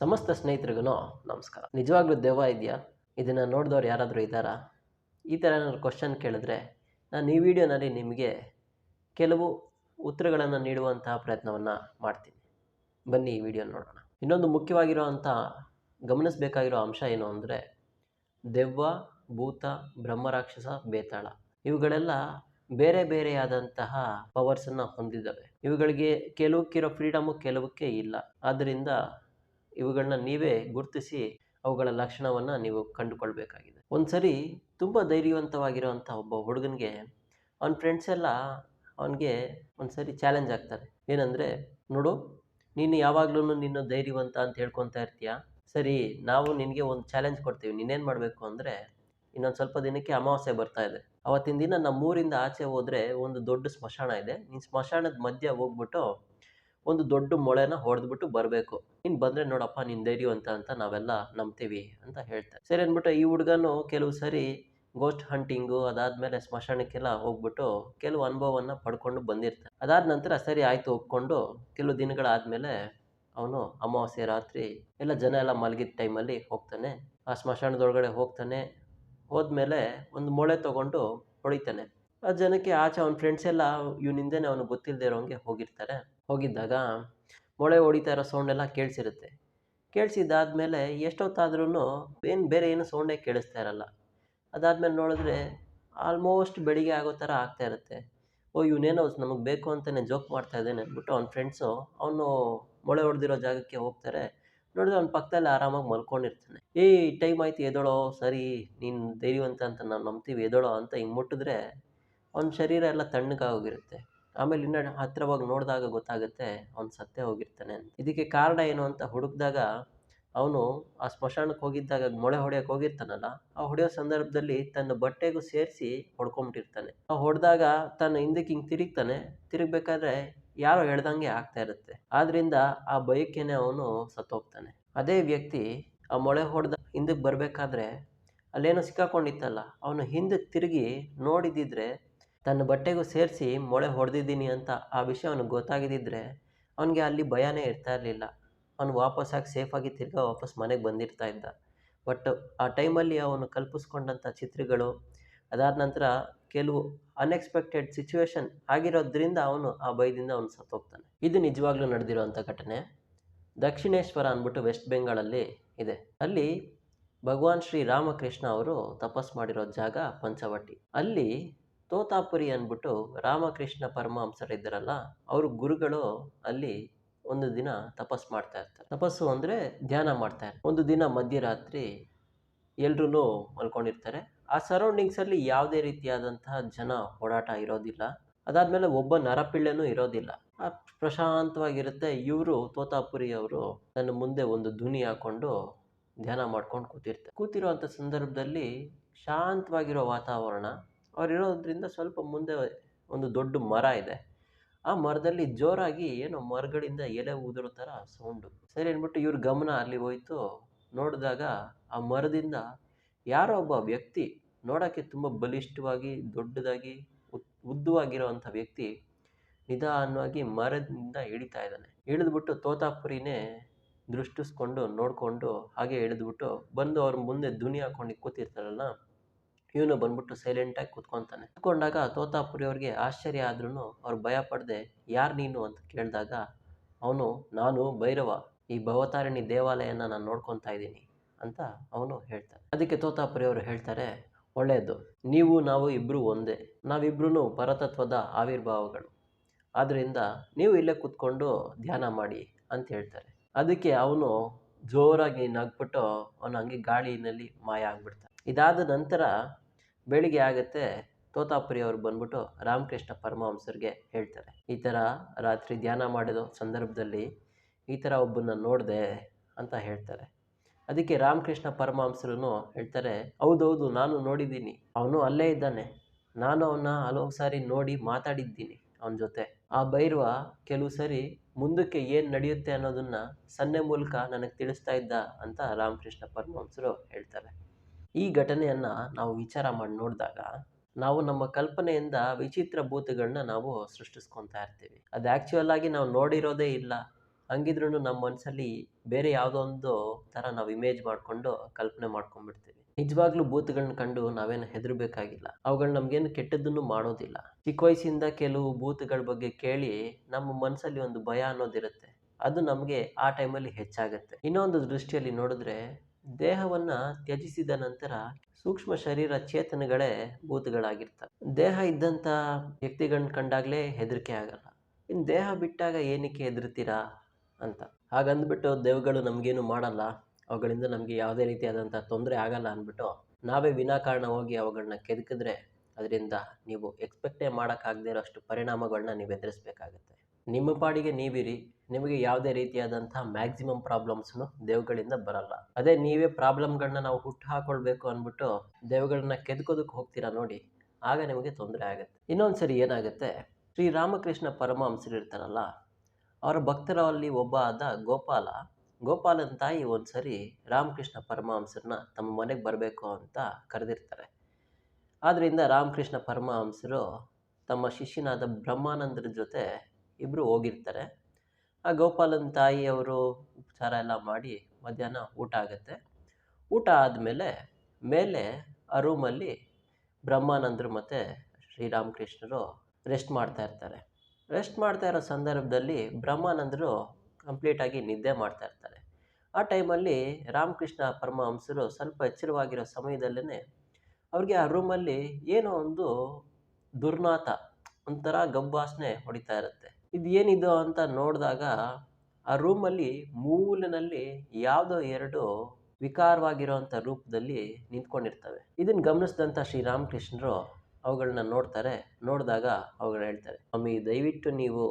ಸಮಸ್ತ ಸ್ನೇಹಿತರಿಗೂ ನಮಸ್ಕಾರ. ನಿಜವಾಗ್ಲೂ ದೆವ್ವ ಇದೆಯಾ? ಇದನ್ನು ನೋಡಿದವ್ರು ಯಾರಾದರೂ ಇದ್ದಾರಾ? ಈ ಥರ ಏನಾದ್ರು ಕ್ವಶನ್ ಕೇಳಿದ್ರೆ ನಾನು ಈ ವಿಡಿಯೋನಲ್ಲಿ ನಿಮಗೆ ಕೆಲವು ಉತ್ತರಗಳನ್ನು ನೀಡುವಂತಹ ಪ್ರಯತ್ನವನ್ನು ಮಾಡ್ತೀನಿ. ಬನ್ನಿ ಈ ವಿಡಿಯೋ ನೋಡೋಣ. ಇನ್ನೊಂದು ಮುಖ್ಯವಾಗಿರುವಂಥ ಗಮನಿಸಬೇಕಾಗಿರೋ ಅಂಶ ಏನು ಅಂದರೆ, ದೆವ್ವ, ಭೂತ, ಬ್ರಹ್ಮರಾಕ್ಷಸ, ಬೇತಾಳ ಇವುಗಳೆಲ್ಲ ಬೇರೆ ಬೇರೆಯಾದಂತಹ ಪವರ್ಸನ್ನು ಹೊಂದಿದ್ದಾವೆ. ಇವುಗಳಿಗೆ ಕೆಲವಕ್ಕಿರೋ ಫ್ರೀಡಮು ಕೆಲವಕ್ಕೆ ಇಲ್ಲ. ಆದ್ದರಿಂದ ಇವುಗಳನ್ನ ನೀವೇ ಗುರುತಿಸಿ ಅವುಗಳ ಲಕ್ಷಣವನ್ನು ನೀವು ಕಂಡುಕೊಳ್ಬೇಕಾಗಿದೆ. ಒಂದು ಸರಿ ತುಂಬ ಧೈರ್ಯವಂತವಾಗಿರುವಂಥ ಒಬ್ಬ ಹುಡುಗನಿಗೆ ಅವನ ಫ್ರೆಂಡ್ಸ್ ಎಲ್ಲ ಅವನಿಗೆ ಒಂದು ಸರಿ ಚಾಲೆಂಜ್ ಆಗ್ತಾರೆ. ಏನಂದರೆ, ನೋಡು, ನೀನು ಯಾವಾಗಲೂ ನಿನ್ನ ಧೈರ್ಯವಂತ ಅಂತ ಹೇಳ್ಕೊತಾ ಇರ್ತೀಯ. ಸರಿ, ನಾವು ನಿನಗೆ ಒಂದು ಚಾಲೆಂಜ್ ಕೊಡ್ತೀವಿ. ನೀನೇನು ಮಾಡಬೇಕು ಅಂದರೆ, ಇನ್ನೊಂದು ಸ್ವಲ್ಪ ದಿನಕ್ಕೆ ಅಮಾವಾಸ್ಯೆ ಬರ್ತಾ ಇದೆ. ಅವತ್ತಿನ ದಿನ ನಮ್ಮೂರಿಂದ ಆಚೆ ಹೋದರೆ ಒಂದು ದೊಡ್ಡ ಸ್ಮಶಾನ ಇದೆ. ನೀನು ಸ್ಮಶಾನದ ಮಧ್ಯೆ ಹೋಗ್ಬಿಟ್ಟು ಒಂದು ದೊಡ್ಡ ಮೊಳೆನ ಹೊಡೆದ್ಬಿಟ್ಟು ಬರಬೇಕು. ನೀನು ಬಂದರೆ ನೋಡಪ್ಪ, ನೀನು ಧೈರ್ಯವಂತ ಅಂತ ನಾವೆಲ್ಲ ನಂಬ್ತೀವಿ ಅಂತ ಹೇಳ್ತಾರೆ. ಸರಿ ಅಂದ್ಬಿಟ್ಟು ಈ ಹುಡುಗನು ಕೆಲವು ಸರಿ ಗೋಸ್ಟ್ ಹಂಟಿಂಗು ಅದಾದಮೇಲೆ ಸ್ಮಶಾನಕ್ಕೆಲ್ಲ ಹೋಗ್ಬಿಟ್ಟು ಕೆಲವು ಅನುಭವವನ್ನು ಪಡ್ಕೊಂಡು ಬಂದಿರ್ತಾನೆ. ಅದಾದ ನಂತರ ಸರಿ ಆಯಿತು ಒಪ್ಕೊಂಡು ಕೆಲವು ದಿನಗಳಾದಮೇಲೆ ಅವನು ಅಮಾವಾಸ್ಯೆ ರಾತ್ರಿ ಎಲ್ಲ ಜನ ಎಲ್ಲ ಮಲಗಿದ ಟೈಮಲ್ಲಿ ಹೋಗ್ತಾನೆ. ಆ ಸ್ಮಶಾನದೊಳಗಡೆ ಹೋಗ್ತಾನೆ. ಹೋದ್ಮೇಲೆ ಒಂದು ಮೊಳೆ ತೊಗೊಂಡು ಹೊಡಿತಾನೆ. ಆ ಜನಕ್ಕೆ ಆಚೆ ಅವನ ಫ್ರೆಂಡ್ಸ್ ಎಲ್ಲ ಇವನಿಂದನೇ ಅವನು ಗೊತ್ತಿಲ್ಲದೆ ಇರೋಂಗೆ ಹೋಗಿರ್ತಾರೆ. ಹೋಗಿದ್ದಾಗ ಮೊಳೆ ಹೊಡಿತಾ ಇರೋ ಸೌಂಡ್ ಎಲ್ಲ ಕೇಳಿಸಿರುತ್ತೆ. ಕೇಳಿಸಿದ್ದಾದ್ಮೇಲೆ ಎಷ್ಟೊತ್ತಾದ್ರೂ ಬೇರೆ ಏನು ಸೌಂಡೇ ಕೇಳಿಸ್ತಾ ಇರಲ್ಲ. ಅದಾದಮೇಲೆ ನೋಡಿದ್ರೆ ಆಲ್ಮೋಸ್ಟ್ ಬೆಳಿಗ್ಗೆ ಆಗೋ ಥರ ಆಗ್ತಾ ಇರುತ್ತೆ. ಇವನೇನೋ ನಮಗೆ ಬೇಕು ಅಂತಲೇ ಜೋಕ್ ಮಾಡ್ತಾ ಇದ್ದಾನೆ ಅಂದ್ಬಿಟ್ಟು ಅವ್ನ ಫ್ರೆಂಡ್ಸು ಅವನು ಮೊಳೆ ಹೊಡೆದಿರೋ ಜಾಗಕ್ಕೆ ಹೋಗ್ತಾರೆ. ನೋಡಿದ್ರೆ ಅವ್ನ ಪಕ್ಕದಲ್ಲಿ ಆರಾಮಾಗಿ ಮಲ್ಕೊಂಡಿರ್ತಾನೆ. ಟೈಮ್ ಆಯ್ತು, ಎದೋಳೋ, ಸರಿ ನೀನು ಧೈರ್ಯವಂತ ಅಂತ ನಾವು ನಂಬ್ತೀವಿ, ಎದೋಳೋ ಅಂತ ಹಿಂಗೆ ಮುಟ್ಟಿದ್ರೆ ಅವನ ಶರೀರ ಎಲ್ಲ ತಣ್ಣಗಾಗೋಗಿರುತ್ತೆ. ಆಮೇಲೆ ಇನ್ನೂ ಹತ್ತಿರವಾಗಿ ನೋಡಿದಾಗ ಗೊತ್ತಾಗುತ್ತೆ ಅವ್ನು ಸತ್ತೇ ಹೋಗಿರ್ತಾನೆ ಅಂತ. ಇದಕ್ಕೆ ಕಾರಣ ಏನು ಅಂತ ಹುಡುಕಿದಾಗ ಅವನು ಆ ಸ್ಮಶಾನಕ್ಕೆ ಹೋಗಿದ್ದಾಗ ಮೊಳೆ ಹೊಡೆಯೋಕೆ ಹೋಗಿರ್ತಾನಲ್ಲ, ಆ ಹೊಡೆಯೋ ಸಂದರ್ಭದಲ್ಲಿ ತನ್ನ ಬಟ್ಟೆಗೂ ಸೇರಿಸಿ ಹೊಡ್ಕೊಂಬಿಟ್ಟಿರ್ತಾನೆ. ಆ ಹೊಡೆದಾಗ ತನ್ನ ಹಿಂದಕ್ಕೆ ಹಿಂಗೆ ತಿರುಗಬೇಕಾದ್ರೆ ಯಾರೋ ಎಳ್ದಂಗೆ ಆಗ್ತಾ ಇರುತ್ತೆ. ಆದ್ದರಿಂದ ಆ ಭಯಕ್ಕೇನೆ ಅವನು ಸತ್ತೋಗ್ತಾನೆ. ಅದೇ ವ್ಯಕ್ತಿ ಆ ಮೊಳೆ ಹೊಡೆದ ಹಿಂದಕ್ಕೆ ಬರಬೇಕಾದ್ರೆ ಅಲ್ಲೇನೋ ಸಿಕ್ಕಾಕೊಂಡಿತ್ತಲ್ಲ, ಅವನು ಹಿಂದಕ್ಕೆ ತಿರುಗಿ ನೋಡಿದ್ದಿದ್ರೆ ತನ್ನ ಬಟ್ಟೆಗೂ ಸೇರಿಸಿ ಮೊಳೆ ಹೊಡೆದಿದ್ದೀನಿ ಅಂತ ಆ ವಿಷಯ ಅವನಿಗೆ ಗೊತ್ತಾಗಿದ್ದಿದ್ರೆ ಅವನಿಗೆ ಅಲ್ಲಿ ಭಯನೇ ಇರ್ತಾ ಇರಲಿಲ್ಲ. ಅವನು ವಾಪಸ್ಸಾಗಿ ಸೇಫಾಗಿ ತಿರ್ಗಾ ವಾಪಸ್ ಮನೆಗೆ ಬಂದಿರ್ತಾ ಇದ್ದ. ಬಟ್ ಆ ಟೈಮಲ್ಲಿ ಅವನು ಕಲ್ಪಿಸ್ಕೊಂಡಂಥ ಚಿತ್ರಗಳು, ಅದಾದ ನಂತರ ಕೆಲವು ಅನ್ಎಕ್ಸ್ಪೆಕ್ಟೆಡ್ ಸಿಚುವೇಶನ್ ಆಗಿರೋದ್ರಿಂದ ಅವನು ಆ ಭಯದಿಂದ ಅವನು ಸತ್ತೋಗ್ತಾನೆ. ಇದು ನಿಜವಾಗ್ಲೂ ನಡೆದಿರೋವಂಥ ಘಟನೆ. ದಕ್ಷಿಣೇಶ್ವರ ಅಂದ್ಬಿಟ್ಟು ವೆಸ್ಟ್ ಬೆಂಗಾಳಲ್ಲಿ ಇದೆ. ಅಲ್ಲಿ ಭಗವಾನ್ ಶ್ರೀ ರಾಮಕೃಷ್ಣ ಅವರು ತಪಸ್ ಮಾಡಿರೋ ಜಾಗ ಪಂಚವಟಿ. ಅಲ್ಲಿ ತೋತಾಪುರಿ ಅಂದ್ಬಿಟ್ಟು ರಾಮಕೃಷ್ಣ ಪರಮಹಂಸರಿದ್ದಾರಲ್ಲ, ಅವರು ಗುರುಗಳು ಅಲ್ಲಿ ಒಂದು ದಿನ ತಪಸ್ ಮಾಡ್ತಾ ಇರ್ತಾರೆ. ತಪಸ್ಸು ಅಂದರೆ ಧ್ಯಾನ ಮಾಡ್ತಾ ಇರ್ತಾರೆ. ಒಂದು ದಿನ ಮಧ್ಯರಾತ್ರಿ ಎಲ್ರೂ ಮಲ್ಕೊಂಡಿರ್ತಾರೆ. ಆ ಸರೌಂಡಿಂಗ್ಸಲ್ಲಿ ಯಾವುದೇ ರೀತಿಯಾದಂತಹ ಜನ ಓಡಾಟ ಇರೋದಿಲ್ಲ. ಅದಾದಮೇಲೆ ಒಬ್ಬ ನರಪಿಳ್ಳೆನೂ ಇರೋದಿಲ್ಲ. ಪ್ರಶಾಂತವಾಗಿರುತ್ತೆ. ಇವರು ತೋತಾಪುರಿ ಅವರು ತನ್ನ ಮುಂದೆ ಒಂದು ಧ್ವನಿ ಹಾಕ್ಕೊಂಡು ಧ್ಯಾನ ಮಾಡ್ಕೊಂಡು ಕೂತಿರೋಂಥ ಸಂದರ್ಭದಲ್ಲಿ ಶಾಂತವಾಗಿರೋ ವಾತಾವರಣ. ಅವರಿರೋದ್ರಿಂದ ಸ್ವಲ್ಪ ಮುಂದೆ ಒಂದು ದೊಡ್ಡ ಮರ ಇದೆ. ಆ ಮರದಲ್ಲಿ ಜೋರಾಗಿ ಏನೋ ಮರಗಳಿಂದ ಎಲೆ ಉದುರೋ ಥರ ಸೌಂಡು. ಸರಿ ಅಂದ್ಬಿಟ್ಟು ಇವ್ರ ಗಮನ ಅಲ್ಲಿ ಹೋಯ್ತು. ನೋಡಿದಾಗ ಆ ಮರದಿಂದ ಯಾರೋ ಒಬ್ಬ ವ್ಯಕ್ತಿ, ನೋಡೋಕ್ಕೆ ತುಂಬ ಬಲಿಷ್ಠವಾಗಿ ದೊಡ್ಡದಾಗಿ ಉದ್ದವಾಗಿರೋವಂಥ ವ್ಯಕ್ತಿ ನಿಧಾನವಾಗಿ ಮರದಿಂದ ಇಳಿತಾ ಇದ್ದಾನೆ. ಇಳಿದ್ಬಿಟ್ಟು ತೋತಾಪುರಿನೇ ದೃಷ್ಟಿಸ್ಕೊಂಡು ನೋಡಿಕೊಂಡು ಹಾಗೆ ಇಳಿದ್ಬಿಟ್ಟು ಬಂದು ಅವ್ರ ಮುಂದೆ ಧ್ವನಿ ಹಾಕೊಂಡು ಕೂತಿರ್ತಾರಲ್ಲ, ಇವನು ಬಂದ್ಬಿಟ್ಟು ಸೈಲೆಂಟಾಗಿ ಕೂತ್ಕೊತಾನೆ. ಕೂತ್ಕೊಂಡಾಗ ತೋತಾಪುರಿ ಅವ್ರಿಗೆ ಆಶ್ಚರ್ಯ ಆದ್ರೂ ಅವ್ರು ಭಯ ಪಡದೆ, ಯಾರು ನೀನು ಅಂತ ಕೇಳಿದಾಗ ಅವನು, ನಾನು ಭೈರವ, ಈ ಭವತಾರಿಣಿ ದೇವಾಲಯನ ನಾನು ನೋಡ್ಕೊತಾ ಇದ್ದೀನಿ ಅಂತ ಅವನು ಹೇಳ್ತಾನೆ. ಅದಕ್ಕೆ ತೋತಾಪುರಿ ಅವರು ಹೇಳ್ತಾರೆ, ಒಳ್ಳೆಯದು, ನೀವು ನಾವು ಇಬ್ಬರು ಒಂದೇ, ನಾವಿಬ್ರು ಪರತತ್ವದ ಆವಿರ್ಭಾವಗಳು, ಆದ್ದರಿಂದ ನೀವು ಇಲ್ಲೇ ಕೂತ್ಕೊಂಡು ಧ್ಯಾನ ಮಾಡಿ ಅಂತ ಹೇಳ್ತಾರೆ. ಅದಕ್ಕೆ ಅವನು ಜೋರಾಗಿ ನಗ್ಬಿಟ್ಟು ಅವನು ಹಂಗೆ ಗಾಳಿನಲ್ಲಿ ಮಾಯ ಆಗ್ಬಿಡ್ತಾನೆ. ಇದಾದ ನಂತರ ಬೆಳಿಗ್ಗೆ ಆಗುತ್ತೆ. ತೋತಾಪುರಿ ಅವರು ಬಂದ್ಬಿಟ್ಟು ರಾಮಕೃಷ್ಣ ಪರಮಹಂಸರಿಗೆ ಹೇಳ್ತಾರೆ, ಈ ಥರ ರಾತ್ರಿ ಧ್ಯಾನ ಮಾಡಿದ ಸಂದರ್ಭದಲ್ಲಿ ಈ ಥರ ಒಬ್ಬನ ನೋಡಿದೆ ಅಂತ ಹೇಳ್ತಾರೆ. ಅದಕ್ಕೆ ರಾಮಕೃಷ್ಣ ಪರಮಹಂಸರು ಹೇಳ್ತಾರೆ, ಹೌದೌದು, ನಾನು ನೋಡಿದ್ದೀನಿ, ಅವನು ಅಲ್ಲೇ ಇದ್ದಾನೆ, ನಾನು ಅವನ್ನ ಹಲವು ಸಾರಿ ನೋಡಿ ಮಾತಾಡಿದ್ದೀನಿ ಅವನ ಜೊತೆ. ಆ ಭೈರವ ಕೆಲವು ಸರಿ ಮುಂದಕ್ಕೆ ಏನು ನಡೆಯುತ್ತೆ ಅನ್ನೋದನ್ನು ಸನ್ನೆ ಮೂಲಕ ನನಗೆ ತಿಳಿಸ್ತಾ ಇದ್ದ ಅಂತ ರಾಮಕೃಷ್ಣ ಪರಮಹಂಸರು ಹೇಳ್ತಾರೆ. ಈ ಘಟನೆಯನ್ನು ನಾವು ವಿಚಾರ ಮಾಡಿ ನೋಡಿದಾಗ ನಾವು ನಮ್ಮ ಕಲ್ಪನೆಯಿಂದ ವಿಚಿತ್ರ ಭೂತಗಳನ್ನ ನಾವು ಸೃಷ್ಟಿಸ್ಕೊತಾ ಇರ್ತೀವಿ. ಅದು ಆ್ಯಕ್ಚುಯಲ್ ಆಗಿ ನಾವು ನೋಡಿರೋದೇ ಇಲ್ಲ, ಹಂಗಿದ್ರೂ ನಮ್ಮ ಮನಸ್ಸಲ್ಲಿ ಬೇರೆ ಯಾವುದೋ ಒಂದು ಥರ ನಾವು ಇಮೇಜ್ ಮಾಡಿಕೊಂಡು ಕಲ್ಪನೆ ಮಾಡ್ಕೊಂಡ್ಬಿಡ್ತೀವಿ. ನಿಜವಾಗ್ಲೂ ಭೂತಗಳನ್ನ ಕಂಡು ನಾವೇನು ಹೆದರಬೇಕಾಗಿಲ್ಲ. ಅವುಗಳು ನಮಗೇನು ಕೆಟ್ಟದ್ದನ್ನು ಮಾಡೋದಿಲ್ಲ. ಚಿಕ್ಕ ವಯಸ್ಸಿಂದ ಕೆಲವು ಭೂತಗಳ ಬಗ್ಗೆ ಕೇಳಿ ನಮ್ಮ ಮನಸ್ಸಲ್ಲಿ ಒಂದು ಭಯ ಅನ್ನೋದಿರುತ್ತೆ. ಅದು ನಮಗೆ ಆ ಟೈಮಲ್ಲಿ ಹೆಚ್ಚಾಗುತ್ತೆ. ಇನ್ನೊಂದು ದೃಷ್ಟಿಯಲ್ಲಿ ನೋಡಿದ್ರೆ ದೇಹವನ್ನು ತ್ಯಜಿಸಿದ ನಂತರ ಸೂಕ್ಷ್ಮ ಶರೀರ ಚೇತನಗಳೇ ಭೂತಗಳಾಗಿರ್ತವೆ. ದೇಹ ಇದ್ದಂಥ ವ್ಯಕ್ತಿಗಳನ್ನ ಕಂಡಾಗಲೇ ಹೆದರಿಕೆ ಆಗಲ್ಲ. ಇನ್ನು ದೇಹ ಬಿಟ್ಟಾಗ ಏನಕ್ಕೆ ಹೆದರ್ತೀರಾ ಅಂತ. ಹಾಗಂದ್ಬಿಟ್ಟು ದೆವ್ವಗಳು ನಮಗೇನು ಮಾಡಲ್ಲ, ಅವುಗಳಿಂದ ನಮಗೆ ಯಾವುದೇ ರೀತಿಯಾದಂಥ ತೊಂದರೆ ಆಗಲ್ಲ ಅಂದ್ಬಿಟ್ಟು ನಾವೇ ವಿನಾಕಾರಣ ಹೋಗಿ ಅವುಗಳನ್ನ ಕೆದಕಿದ್ರೆ ಅದರಿಂದ ನೀವು ಎಕ್ಸ್ಪೆಕ್ಟೇ ಮಾಡೋಕ್ಕಾಗದೇ ಇರೋಷ್ಟು ಪರಿಣಾಮಗಳನ್ನ ನೀವು ಎದುರಿಸ್ಬೇಕಾಗುತ್ತೆ. ನಿಮ್ಮ ಪಾಡಿಗೆ ನೀವಿರಿ, ನಿಮಗೆ ಯಾವುದೇ ರೀತಿಯಾದಂಥ ಮ್ಯಾಕ್ಸಿಮಮ್ ಪ್ರಾಬ್ಲಮ್ಸ್ನು ದೆವ್ವಗಳಿಂದ ಬರಲ್ಲ. ಅದೇ ನೀವೇ ಪ್ರಾಬ್ಲಮ್ಗಳನ್ನ ನಾವು ಹುಟ್ಟು ಹಾಕೊಳ್ಬೇಕು ಅಂದ್ಬಿಟ್ಟು ದೆವ್ವಗಳನ್ನ ಕೆದಕೋದಕ್ಕೆ ಹೋಗ್ತೀರಾ ನೋಡಿ, ಆಗ ನಿಮಗೆ ತೊಂದರೆ ಆಗುತ್ತೆ. ಇನ್ನೊಂದು ಸರಿ ಏನಾಗುತ್ತೆ, ಶ್ರೀರಾಮಕೃಷ್ಣ ಪರಮಹಂಸರು ಇರ್ತಾರಲ್ಲ, ಅವರ ಭಕ್ತರಲ್ಲಿ ಒಬ್ಬ ಆದ ಗೋಪಾಲನ ತಾಯಿ ಒಂದು ಸರಿ ರಾಮಕೃಷ್ಣ ಪರಮಹಂಸರನ್ನ ತಮ್ಮ ಮನೆಗೆ ಬರಬೇಕು ಅಂತ ಕರೆದಿರ್ತಾರೆ. ಆದ್ದರಿಂದ ರಾಮಕೃಷ್ಣ ಪರಮಹಂಸರು ತಮ್ಮ ಶಿಷ್ಯನಾದ ಬ್ರಹ್ಮಾನಂದರ ಜೊತೆ ಇಬ್ಬರು ಹೋಗಿರ್ತಾರೆ. ಆ ಗೋಪಾಲನ ತಾಯಿಯವರು ಉಪಚಾರ ಎಲ್ಲ ಮಾಡಿ ಮಧ್ಯಾಹ್ನ ಊಟ ಆಗುತ್ತೆ. ಊಟ ಆದಮೇಲೆ ಮೇಲೆ ಆ ರೂಮಲ್ಲಿ ಬ್ರಹ್ಮಾನಂದರು ಮತ್ತು ಶ್ರೀರಾಮಕೃಷ್ಣರು ರೆಸ್ಟ್ ಮಾಡ್ತಾ ಇರ್ತಾರೆ. ರೆಸ್ಟ್ ಮಾಡ್ತಾ ಇರೋ ಸಂದರ್ಭದಲ್ಲಿ ಬ್ರಹ್ಮಾನಂದರು ಕಂಪ್ಲೀಟಾಗಿ ನಿದ್ದೆ ಮಾಡ್ತಾ ಇರ್ತಾರೆ. ಆ ಟೈಮಲ್ಲಿ ರಾಮಕೃಷ್ಣ ಪರಮಹಂಸರು ಸ್ವಲ್ಪ ಎಚ್ಚರವಾಗಿರೋ ಸಮಯದಲ್ಲೇ ಅವ್ರಿಗೆ ಆ ರೂಮಲ್ಲಿ ಏನೋ ಒಂದು ದುರ್ನಾತ, ಒಂಥರ ಗಬ್ಬಾಸನೆ ಹೊಡಿತಾ ಇರುತ್ತೆ. ಇದು ಏನಿದು ಅಂತ ನೋಡಿದಾಗ ಆ ರೂಮಲ್ಲಿ ಮೂಲೆಯಲ್ಲಿ ಯಾವುದೋ ಎರಡು ವಿಕಾರವಾಗಿರೋಂಥ ರೂಪದಲ್ಲಿ ನಿಂತ್ಕೊಂಡಿರ್ತವೆ. ಇದನ್ನು ಗಮನಿಸಿದಂಥ ಶ್ರೀರಾಮಕೃಷ್ಣರು ಅವುಗಳನ್ನ ನೋಡ್ತಾರೆ. ನೋಡಿದಾಗ ಅವುಗಳು ಹೇಳ್ತಾರೆ, ಸ್ವಾಮಿ ದಯವಿಟ್ಟು ನೀವು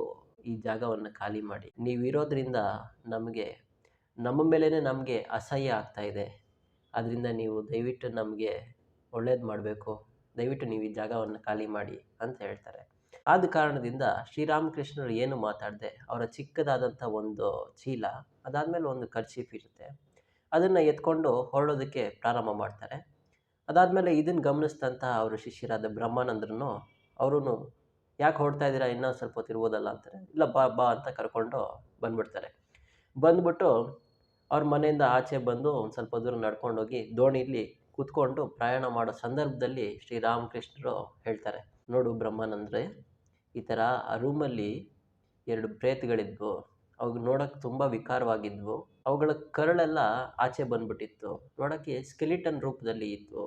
ಈ ಜಾಗವನ್ನು ಖಾಲಿ ಮಾಡಿ. ನೀವಿರೋದ್ರಿಂದ ನಮ್ಮ ಮೇಲೇ ನಮಗೆ ಅಸಹ್ಯ ಆಗ್ತಾ ಇದೆ. ಅದರಿಂದ ನೀವು ದಯವಿಟ್ಟು ನಮಗೆ ಒಳ್ಳೇದು ಮಾಡಬೇಕು, ದಯವಿಟ್ಟು ನೀವು ಈ ಜಾಗವನ್ನು ಖಾಲಿ ಮಾಡಿ ಅಂತ ಹೇಳ್ತಾರೆ. ಆದ ಕಾರಣದಿಂದ ಶ್ರೀರಾಮಕೃಷ್ಣರು ಏನು ಮಾತಾಡದೆ ಅವರ ಚಿಕ್ಕದಾದಂಥ ಒಂದು ಚೀಲ, ಅದಾದಮೇಲೆ ಒಂದು ಕರ್ಚೀಫ್ ಇರುತ್ತೆ, ಅದನ್ನು ಎತ್ಕೊಂಡು ಹೊರಡೋದಕ್ಕೆ ಪ್ರಾರಂಭ ಮಾಡ್ತಾರೆ. ಅದಾದಮೇಲೆ ಇದನ್ನು ಗಮನಿಸಿದಂಥ ಅವರ ಶಿಷ್ಯರಾದ ಬ್ರಹ್ಮಾನಂದರನ್ನು ಅವರು ಯಾಕೆ ಹೊರಡ್ತಾ ಇದ್ದೀರಾ, ಇನ್ನೂ ಸ್ವಲ್ಪ ಹೊತ್ತು ಇರ್ಬೋದಲ್ಲ ಅಂತಾರೆ. ಇಲ್ಲ ಬಾ ಅಂತ ಕರ್ಕೊಂಡು ಬಂದ್ಬಿಡ್ತಾರೆ. ಬಂದ್ಬಿಟ್ಟು ಅವ್ರ ಮನೆಯಿಂದ ಆಚೆ ಬಂದು ಒಂದು ಸ್ವಲ್ಪ ದೂರ ನಡ್ಕೊಂಡೋಗಿ ದೋಣಿಲಿ ಕೂತ್ಕೊಂಡು ಪ್ರಯಾಣ ಮಾಡೋ ಸಂದರ್ಭದಲ್ಲಿ ಶ್ರೀರಾಮಕೃಷ್ಣರು ಹೇಳ್ತಾರೆ, ನೋಡು ಬ್ರಹ್ಮಾನಂದ್ರೆ, ಈ ಥರ ಆ ರೂಮಲ್ಲಿ ಎರಡು ಪ್ರೇತಗಳಿದ್ವು. ಅವು ನೋಡೋಕ್ಕೆ ತುಂಬ ವಿಕಾರವಾಗಿದ್ವು. ಅವುಗಳ ಕರಳೆಲ್ಲ ಆಚೆ ಬಂದ್ಬಿಟ್ಟಿತ್ತು. ನೋಡೋಕ್ಕೆ ಸ್ಕೆಲಿಟನ್ ರೂಪದಲ್ಲಿ ಇತ್ತು.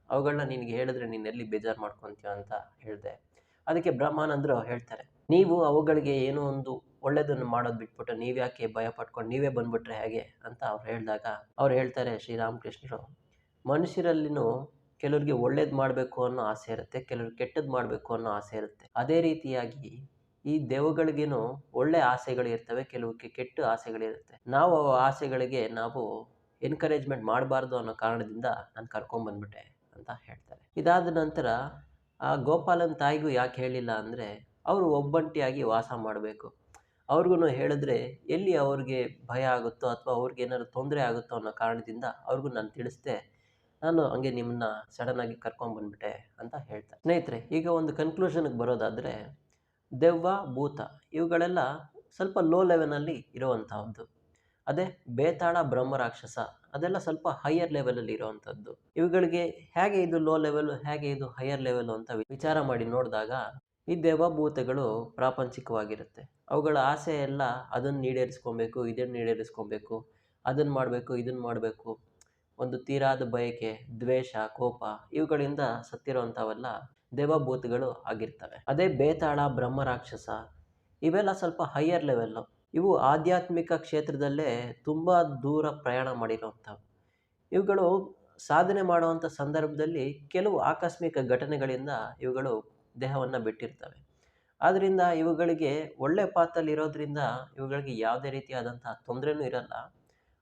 ಅವುಗಳನ್ನ ನಿನಗೆ ಹೇಳಿದ್ರೆ ನೀನು ಎಲ್ಲಿ ಬೇಜಾರು ಮಾಡ್ಕೊತೀಯ ಅಂತ ಹೇಳಿದೆ. ಅದಕ್ಕೆ ಬ್ರಹ್ಮಾನಂದರು ಹೇಳ್ತಾರೆ, ನೀವು ಅವುಗಳಿಗೆ ಏನೋ ಒಂದು ಒಳ್ಳೆಯದನ್ನು ಮಾಡೋದು ಬಿಟ್ಬಿಟ್ಟು ನೀವು ಯಾಕೆ ಭಯ ಪಟ್ಕೊಂಡು ನೀವೇ ಬಂದುಬಿಟ್ರೆ ಹೇಗೆ ಅಂತ ಅವ್ರು ಹೇಳಿದಾಗ ಅವ್ರು ಹೇಳ್ತಾರೆ, ಶ್ರೀರಾಮಕೃಷ್ಣರು, ಮನುಷ್ಯರಲ್ಲಿನೂ ಕೆಲವ್ರಿಗೆ ಒಳ್ಳೇದು ಮಾಡಬೇಕು ಅನ್ನೋ ಆಸೆ ಇರುತ್ತೆ, ಕೆಲವ್ರಿಗೆ ಕೆಟ್ಟದ್ದು ಮಾಡಬೇಕು ಅನ್ನೋ ಆಸೆ ಇರುತ್ತೆ. ಅದೇ ರೀತಿಯಾಗಿ ಈ ದೆವ್ವಗಳಿಗೇನು ಒಳ್ಳೆ ಆಸೆಗಳು ಇರ್ತವೆ, ಕೆಲವಕ್ಕೆ ಕೆಟ್ಟ ಆಸೆಗಳಿರುತ್ತೆ. ನಾವು ಆ ಆಸೆಗಳಿಗೆ ನಾವು ಎನ್ಕರೇಜ್ಮೆಂಟ್ ಮಾಡಬಾರ್ದು ಅನ್ನೋ ಕಾರಣದಿಂದ ನಾನು ಕರ್ಕೊಂಬಂದ್ಬಿಟ್ಟೆ ಅಂತ ಹೇಳ್ತಾರೆ. ಇದಾದ ನಂತರ ಆ ಗೋಪಾಲನ ತಾಯಿಗೂ ಯಾಕೆ ಹೇಳಿಲ್ಲ ಅಂದರೆ, ಅವರು ಒಬ್ಬಂಟಿಯಾಗಿ ವಾಸ ಮಾಡಬೇಕು. ಅವ್ರಿಗೂ ಹೇಳಿದ್ರೆ ಎಲ್ಲಿ ಅವ್ರಿಗೆ ಭಯ ಆಗುತ್ತೋ ಅಥವಾ ಅವ್ರಿಗೆ ಏನಾದ್ರು ತೊಂದರೆ ಆಗುತ್ತೋ ಅನ್ನೋ ಕಾರಣದಿಂದ ಅವ್ರಿಗೂ ನಾನು ತಿಳಿಸ್ದೆ, ನಾನು ಹಂಗೆ ನಿಮ್ಮನ್ನ ಸಡನ್ನಾಗಿ ಕರ್ಕೊಂಬಂದ್ಬಿಟ್ಟೆ ಅಂತ ಹೇಳ್ತಾರೆ. ಸ್ನೇಹಿತರೆ, ಈಗ ಒಂದು ಕನ್ಕ್ಲೂಷನ್ಗೆ ಬರೋದಾದರೆ, ದೆವ್ವ, ಭೂತ ಇವುಗಳೆಲ್ಲ ಸ್ವಲ್ಪ ಲೋ ಲೆವೆಲಲ್ಲಿ ಇರುವಂತಹದ್ದು. ಅದೇ ಬೇತಾಳ, ಬ್ರಹ್ಮರಾಕ್ಷಸ ಅದೆಲ್ಲ ಸ್ವಲ್ಪ ಹೈಯರ್ ಲೆವೆಲಲ್ಲಿ ಇರುವಂಥದ್ದು. ಇವುಗಳಿಗೆ ಹೇಗೆ ಇದು ಲೋ ಲೆವೆಲು, ಹೇಗೆ ಇದು ಹೈಯರ್ ಲೆವೆಲು ಅಂತ ವಿಚಾರ ಮಾಡಿ ನೋಡಿದಾಗ ಈ ದೆವ್ವಭೂತಗಳು ಪ್ರಾಪಂಚಿಕವಾಗಿರುತ್ತೆ. ಅವುಗಳ ಆಸೆ ಎಲ್ಲ ಅದನ್ನು ಈಡೇರಿಸ್ಕೊಬೇಕು, ಇದನ್ನು ಈಡೇರಿಸ್ಕೊಬೇಕು, ಅದನ್ನು ಮಾಡಬೇಕು, ಇದನ್ನು ಮಾಡಬೇಕು. ಒಂದು ತೀರಾದ ಬಯಕೆ, ದ್ವೇಷ, ಕೋಪ ಇವುಗಳಿಂದ ಸತ್ತಿರೋವಂಥವೆಲ್ಲ ದೆವ್ವಭೂತಗಳು ಆಗಿರ್ತವೆ. ಅದೇ ಬೇತಾಳ, ಬ್ರಹ್ಮರಾಕ್ಷಸ ಇವೆಲ್ಲ ಸ್ವಲ್ಪ ಹೈಯರ್ ಲೆವೆಲ್ಲು. ಇವು ಆಧ್ಯಾತ್ಮಿಕ ಕ್ಷೇತ್ರದಲ್ಲೇ ತುಂಬ ದೂರ ಪ್ರಯಾಣ ಮಾಡಿರೋವಂಥವು. ಇವುಗಳು ಸಾಧನೆ ಮಾಡುವಂಥ ಸಂದರ್ಭದಲ್ಲಿ ಕೆಲವು ಆಕಸ್ಮಿಕ ಘಟನೆಗಳಿಂದ ಇವುಗಳು ದೇಹವನ್ನು ಬಿಟ್ಟಿರ್ತವೆ. ಆದ್ದರಿಂದ ಇವುಗಳಿಗೆ ಒಳ್ಳೆ ಪಾತಲ್ಲಿ ಇರೋದ್ರಿಂದ ಇವುಗಳಿಗೆ ಯಾವುದೇ ರೀತಿಯಾದಂಥ ತೊಂದರೆನೂ ಇರಲ್ಲ.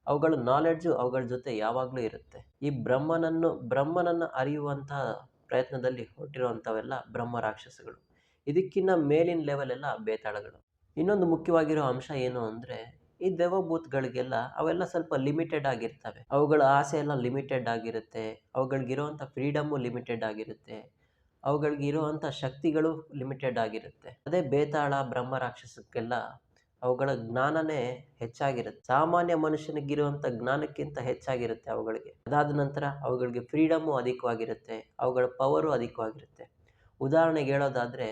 ಅವುಗಳ ನಾಲೆಡ್ಜು ಅವುಗಳ ಜೊತೆ ಯಾವಾಗಲೂ ಇರುತ್ತೆ. ಈ ಬ್ರಹ್ಮನನ್ನು ಅರಿಯುವಂಥ ಪ್ರಯತ್ನದಲ್ಲಿ ಹೊರಟಿರುವಂಥವೆಲ್ಲ ಬ್ರಹ್ಮ ರಾಕ್ಷಸಗಳು. ಇದಕ್ಕಿಂತ ಮೇಲಿನ ಲೆವೆಲೆಲ್ಲ ಬೇತಾಳಗಳು. ಇನ್ನೊಂದು ಮುಖ್ಯವಾಗಿರೋ ಅಂಶ ಏನು ಅಂದರೆ, ಈ ದೆವ್ವಭೂತಗಳಿಗೆಲ್ಲ ಅವೆಲ್ಲ ಸ್ವಲ್ಪ ಲಿಮಿಟೆಡ್ ಆಗಿರ್ತವೆ. ಅವುಗಳ ಆಸೆ ಎಲ್ಲ ಲಿಮಿಟೆಡ್ ಆಗಿರುತ್ತೆ. ಅವುಗಳಿಗಿರೋವಂಥ ಫ್ರೀಡಮ್ಮು ಲಿಮಿಟೆಡ್ ಆಗಿರುತ್ತೆ. ಅವುಗಳಿಗಿರುವಂಥ ಶಕ್ತಿಗಳು ಲಿಮಿಟೆಡ್ ಆಗಿರುತ್ತೆ. ಅದೇ ಬೇತಾಳ, ಬ್ರಹ್ಮ ರಾಕ್ಷಸಕ್ಕೆಲ್ಲ ಅವುಗಳ ಜ್ಞಾನನೇ ಹೆಚ್ಚಾಗಿರುತ್ತೆ. ಸಾಮಾನ್ಯ ಮನುಷ್ಯನಿಗಿರುವಂಥ ಜ್ಞಾನಕ್ಕಿಂತ ಹೆಚ್ಚಾಗಿರುತ್ತೆ ಅವುಗಳಿಗೆ. ಅದಾದ ನಂತರ ಅವುಗಳಿಗೆ ಫ್ರೀಡಮ್ಮು ಅಧಿಕವಾಗಿರುತ್ತೆ, ಅವುಗಳ ಪವರು ಅಧಿಕವಾಗಿರುತ್ತೆ. ಉದಾಹರಣೆಗೆ ಹೇಳೋದಾದರೆ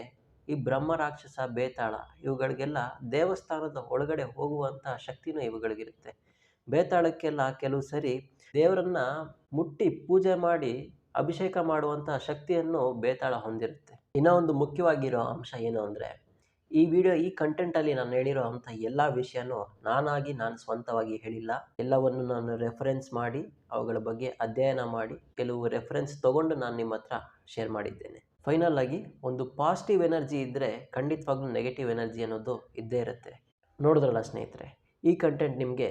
ಈ ಬ್ರಹ್ಮ ರಾಕ್ಷಸ ಬೇತಾಳ ಇವುಗಳಿಗೆಲ್ಲ ದೇವಸ್ಥಾನದ ಒಳಗಡೆ ಹೋಗುವಂಥ ಶಕ್ತಿನೂ ಇವುಗಳಿಗಿರುತ್ತೆ. ಬೇತಾಳಕ್ಕೆಲ್ಲ ಕೆಲವು ಸರಿ ದೇವರನ್ನ ಮುಟ್ಟಿ ಪೂಜೆ ಮಾಡಿ ಅಭಿಷೇಕ ಮಾಡುವಂಥ ಶಕ್ತಿಯನ್ನು ಬೇತಾಳ ಹೊಂದಿರುತ್ತೆ. ಇನ್ನೂ ಒಂದು ಮುಖ್ಯವಾಗಿರೋ ಅಂಶ ಏನು ಅಂದರೆ, ಈ ಕಂಟೆಂಟಲ್ಲಿ ನಾನು ಹೇಳಿರೋ ಅಂಥ ಎಲ್ಲ ವಿಷಯನೂ ನಾನು ಸ್ವಂತವಾಗಿ ಹೇಳಿಲ್ಲ. ಎಲ್ಲವನ್ನು ನಾನು ರೆಫರೆನ್ಸ್ ಮಾಡಿ ಅವುಗಳ ಬಗ್ಗೆ ಅಧ್ಯಯನ ಮಾಡಿ ಕೆಲವು ರೆಫರೆನ್ಸ್ ತೊಗೊಂಡು ನಾನು ನಿಮ್ಮ ಹತ್ರ ಶೇರ್ ಮಾಡಿದ್ದೇನೆ. ಫೈನಲ್ ಆಗಿ ಒಂದು ಪಾಸಿಟಿವ್ ಎನರ್ಜಿ ಇದ್ದರೆ ಖಂಡಿತವಾಗ್ಲೂ ನೆಗೆಟಿವ್ ಎನರ್ಜಿ ಅನ್ನೋದು ಇದ್ದೇ ಇರುತ್ತೆ. ನೋಡಿದ್ರಲ್ಲ ಸ್ನೇಹಿತರೆ, ಈ ಕಂಟೆಂಟ್ ನಿಮಗೆ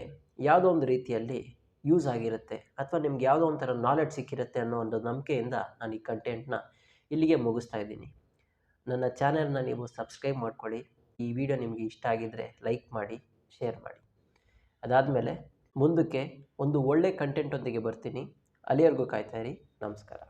ಯಾವುದೋ ಒಂದು ರೀತಿಯಲ್ಲಿ ಯೂಸ್ ಆಗಿರುತ್ತೆ ಅಥವಾ ನಿಮ್ಗೆ ಯಾವುದೋ ಒಂಥರ ನಾಲೆಡ್ಜ್ ಸಿಕ್ಕಿರುತ್ತೆ ಅನ್ನೋ ಒಂದು ನಂಬಿಕೆಯಿಂದ ನಾನು ಈ ಕಂಟೆಂಟ್ನ ಇಲ್ಲಿಗೆ ಮುಗಿಸ್ತಾ ಇದ್ದೀನಿ. ನನ್ನ ಚಾನೆಲ್ನ ನೀವು ಸಬ್ಸ್ಕ್ರೈಬ್ ಮಾಡ್ಕೊಳ್ಳಿ. ಈ ವಿಡಿಯೋ ನಿಮಗೆ ಇಷ್ಟ ಆಗಿದ್ದರೆ ಲೈಕ್ ಮಾಡಿ, ಶೇರ್ ಮಾಡಿ. ಅದಾದಮೇಲೆ ಮುಂದಕ್ಕೆ ಒಂದು ಒಳ್ಳೆ ಕಂಟೆಂಟೊಂದಿಗೆ ಬರ್ತೀನಿ. ಅಲ್ಲಿವರೆಗೂ ಕಾಯ್ತಾ ಇರಿ. ನಮಸ್ಕಾರ.